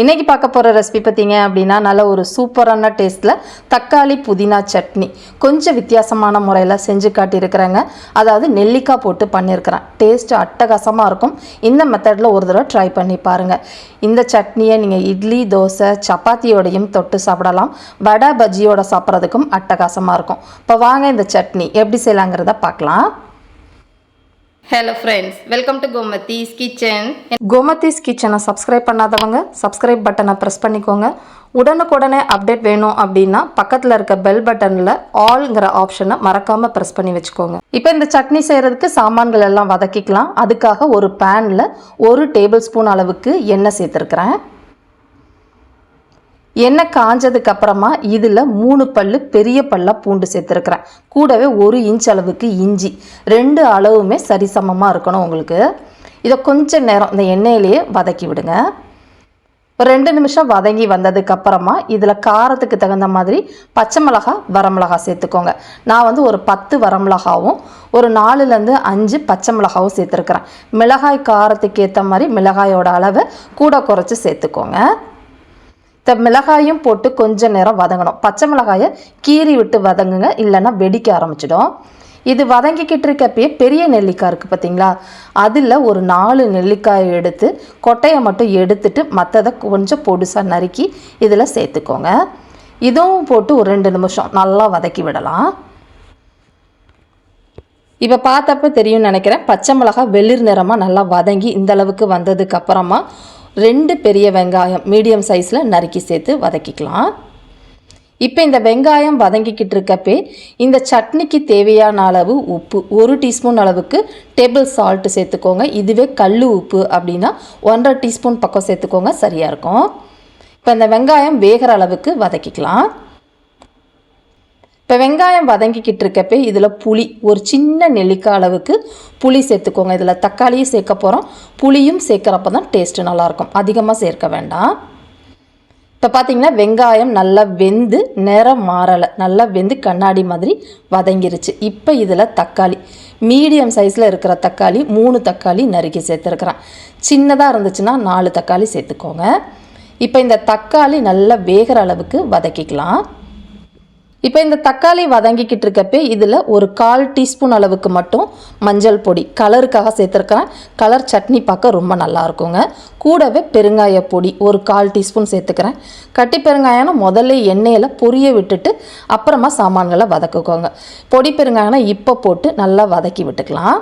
இன்றைக்கி பார்க்க போகிற ரெசிபி பார்த்தீங்க அப்படின்னா நல்ல ஒரு சூப்பரான டேஸ்ட்டில் தக்காளி புதினா சட்னி கொஞ்சம் வித்தியாசமான முறையில் செஞ்சு காட்டியிருக்கிறேங்க. அதாவது நெல்லிக்காய் போட்டு பண்ணியிருக்கிறேன். டேஸ்ட்டு அட்டகாசமாக இருக்கும். இந்த மெத்தடில் ஒரு தடவை ட்ரை பண்ணி பாருங்கள். இந்த சட்னியை நீங்கள் இட்லி, தோசை, சப்பாத்தியோடையும் தொட்டு சாப்பிடலாம். வடை, பஜ்ஜியோட சாப்பிட்றதுக்கும் அட்டகாசமாக இருக்கும். இப்போ வாங்க இந்த சட்னி எப்படி செய்யலாங்கிறத பார்க்கலாம். Hello friends, welcome to Gomathi's kitchen. Gomathi's கிச்சனை சப்ஸ்கிரைப் பண்ணாதவங்க சப்ஸ்கிரைப் பட்டனை ப்ரெஸ் பண்ணிக்கோங்க. உடனுக்குடனே அப்டேட் வேணும் அப்படின்னா பக்கத்தில் இருக்க பெல் பட்டனில் ஆல்ங்கிற ஆப்ஷனை மறக்காமல் ப்ரெஸ் பண்ணி வச்சுக்கோங்க. இப்போ இந்த சட்னி செய்கிறதுக்கு சாமான்கள் எல்லாம் வதக்கிக்கலாம். அதுக்காக ஒரு பேனில் 1 டேபிள் ஸ்பூன் அளவுக்கு எண்ணெய் சேர்த்துருக்குறேன். எண்ணெய் காஞ்சதுக்கு அப்புறமா இதில் 3 பல்லு பெரிய பல்லாக பூண்டு சேர்த்துருக்குறேன். கூடவே 1 இன்ச் அளவுக்கு இஞ்சி, 2 அளவுமே சரிசமமாக இருக்கணும் உங்களுக்கு. இதை கொஞ்சம் நேரம் இந்த எண்ணெயிலேயே வதக்கி விடுங்க. ஒரு 2 நிமிஷம் வதங்கி வந்ததுக்கப்புறமா இதில் காரத்துக்கு தகுந்த மாதிரி பச்சை மிளகாய், வரமிளகாய் சேர்த்துக்கோங்க. நான் ஒரு 10 வரமிளகாவும் ஒரு 4லேருந்து 5 பச்சை மிளகாவும் சேர்த்துருக்குறேன். மிளகாய் காரத்துக்கு ஏற்ற மாதிரி மிளகாயோட அளவை கூட குறைச்சி சேர்த்துக்கோங்க. இந்த மிளகாயும் போட்டு கொஞ்சம் நேரம் வதங்கணும். பச்சை மிளகாயை கீறி விட்டு வதங்குங்க, இல்லைன்னா வெடிக்க ஆரம்பிச்சிடும். இது வதங்கிக்கிட்டு இருக்கப்பயே பெரிய நெல்லிக்காய் இருக்குது பார்த்தீங்களா, அதில் ஒரு 4 நெல்லிக்காயை எடுத்து கொட்டையை மட்டும் எடுத்துட்டு மற்றதை கொஞ்சம் பொடுசாக நறுக்கி இதில் சேர்த்துக்கோங்க. இதுவும் போட்டு ஒரு 2 நிமிஷம் நல்லா வதக்கி விடலாம். இப்போ பார்த்தப்ப தெரியும்னு நினைக்கிறேன். பச்சை மிளகாய் வெளிர் நிறமாக நல்லா வதங்கி இந்த அளவுக்கு வந்ததுக்கு அப்புறமா 2 பெரிய வெங்காயம் மீடியம் சைஸில் நறுக்கி சேர்த்து வதக்கிக்கலாம். இப்போ இந்த வெங்காயம் வதங்கிக்கிட்டு இருக்கப்பே இந்த சட்னிக்கு தேவையான அளவு உப்பு 1 டீஸ்பூன் அளவுக்கு டேபிள் சால்ட்டு சேர்த்துக்கோங்க. இதுவே கல் உப்பு அப்படின்னா 1.5 டீஸ்பூன் பக்கம் சேர்த்துக்கோங்க, சரியாக இருக்கும். இப்போ இந்த வெங்காயம் வேகிற அளவுக்கு வதக்கிக்கலாம். இப்போ வெங்காயம் வதங்கிக்கிட்டு இருக்கப்பே இதில் புளி, ஒரு சின்ன நெல்லிக்காய் அளவுக்கு புளி சேர்த்துக்கோங்க. இதில் தக்காளியும் சேர்க்க போகிறோம். புளியும் சேர்க்குறப்ப தான் டேஸ்ட்டு நல்லாயிருக்கும், அதிகமாக சேர்க்க வேண்டாம். இப்போ பார்த்திங்கன்னா வெங்காயம் நல்லா வெந்து நிறம் மாறலை, நல்லா வெந்து கண்ணாடி மாதிரி வதங்கிருச்சு. இப்போ இதில் தக்காளி மீடியம் சைஸில் இருக்கிற தக்காளி 3 தக்காளி நறுக்கி சேர்த்துருக்குறேன். சின்னதாக இருந்துச்சுன்னா 4 தக்காளி சேர்த்துக்கோங்க. இப்போ இந்த தக்காளி நல்லா வேகிற அளவுக்கு வதக்கிக்கலாம். இப்போ இந்த தக்காளி வதங்கிக்கிட்டு இருக்கப்பே இதில் ஒரு 1/4 டீஸ்பூன் அளவுக்கு மட்டும் மஞ்சள் பொடி கலருக்காக சேர்த்துருக்கிறேன். கலர் சட்னி பார்க்க ரொம்ப நல்லா இருக்குங்க. கூடவே பெருங்காய பொடி ஒரு 1/4 டீஸ்பூன் சேர்த்துக்கிறேன். கட்டி பெருங்காயம்னா முதல்ல எண்ணெயில் பொரிய விட்டுட்டு அப்புறமா சாமான்களை வதக்குக்கோங்க. பொடி பெருங்காயம்னா இப்போ போட்டு நல்லா வதக்கி விட்டுக்கலாம்.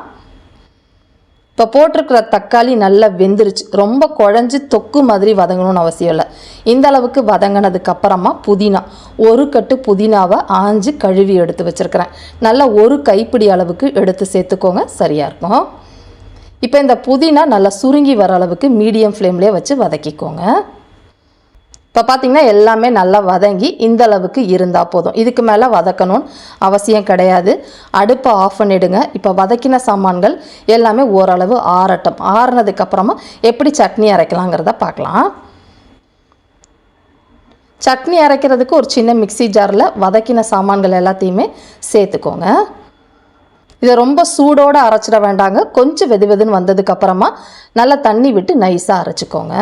இப்போ போட்டிருக்கிற தக்காளி நல்லா வெந்துருச்சு. ரொம்ப குழஞ்சி தொக்கு மாதிரி வதங்கணும்னு அவசியம் இல்லை. இந்த அளவுக்கு வதங்கினதுக்கு அப்புறமா புதினா, 1 கட்டு புதினாவை ஆஞ்சு கழுவி எடுத்து வச்சுருக்கிறேன். நல்லா 1 கைப்பிடி அளவுக்கு எடுத்து சேர்த்துக்கோங்க, சரியாக இருக்கும். இப்போ இந்த புதினா நல்லா சுருங்கி வர அளவுக்கு மீடியம் ஃப்ளேம்லேயே வச்சு வதக்கிக்கோங்க. இப்போ பார்த்திங்கன்னா எல்லாமே நல்லா வதங்கி இந்த அளவுக்கு இருந்தால் போதும். இதுக்கு மேலே வதக்கணும்னு அவசியம் கிடையாது. அடுப்பை ஆஃப் பண்ணிவிடுங்க. இப்போ வதக்கின சாமான்கள் எல்லாமே ஓரளவு ஆறட்டும். ஆறுனதுக்கப்புறமா எப்படி சட்னி அரைக்கலாங்கிறத பார்க்கலாம். சட்னி அரைக்கிறதுக்கு ஒரு சின்ன மிக்சி ஜாரில் வதக்கின சாமான்கள் எல்லாத்தையுமே சேர்த்துக்கோங்க. இதை ரொம்ப சூடோடு அரைச்சிட வேண்டாங்க. கொஞ்சம் வெது வெதுன்னு வந்ததுக்கப்புறமா நல்லா தண்ணி விட்டு நைஸாக அரைச்சிக்கோங்க.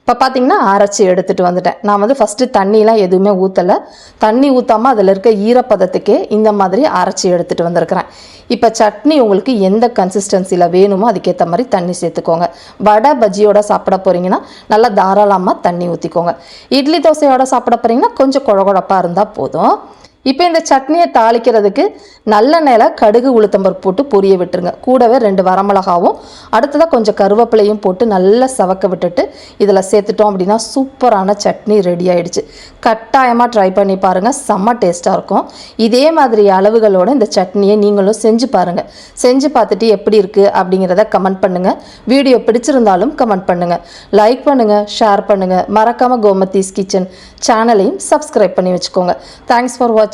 இப்போ பார்த்திங்கன்னா அரைச்சி எடுத்துகிட்டு வந்துட்டேன். நான் ஃபஸ்ட்டு தண்ணிலாம் எதுவுமே ஊற்றலை. தண்ணி ஊற்றாமல் அதில் இருக்க ஈரப்பதத்துக்கே இந்த மாதிரி அரைச்சி எடுத்துகிட்டு வந்திருக்கிறேன். இப்போ சட்னி உங்களுக்கு எந்த கன்சிஸ்டன்சியில் வேணுமோ அதுக்கேற்ற மாதிரி தண்ணி சேர்த்துக்கோங்க. வடை, பஜ்ஜியோட சாப்பிட போகிறீங்கன்னா நல்லா தாராளமாக தண்ணி ஊற்றிக்கோங்க. இட்லி, தோசையோட சாப்பிட போகிறீங்கன்னா கொஞ்சம் குழகுழப்பாக இருந்தால் போதும். இப்போ இந்த சட்னியை தாளிக்கிறதுக்கு நல்லெண்ணெயில் கடுகு, உளுத்தம்பருப்பு போட்டு பொரிய விட்டுருங்க. கூடவே 2 வரமிளகாவும் அடுத்ததாக கொஞ்சம் கருவேப்பிலையும் போட்டு நல்லா சவக்க விட்டுட்டு இதில் சேர்த்துட்டோம் அப்படின்னா சூப்பரான சட்னி ரெடி ஆகிடுச்சு. கட்டாயமாக ட்ரை பண்ணி பாருங்கள், செம்ம டேஸ்ட்டாக இருக்கும். இதே மாதிரி அளவுகளோடு இந்த சட்னியை நீங்களும் செஞ்சு பாருங்கள். செஞ்சு பார்த்துட்டு எப்படி இருக்குது அப்படிங்கிறத கமெண்ட் பண்ணுங்கள். வீடியோ பிடிச்சிருந்தாலும் கமெண்ட் பண்ணுங்கள். லைக் பண்ணுங்கள், ஷேர் பண்ணுங்கள். மறக்காமல் கோமதிஸ் கிச்சன் சேனலையும் சப்ஸ்கிரைப் பண்ணி வச்சுக்கோங்க. தேங்க்ஸ் ஃபார் வாட்சிங்.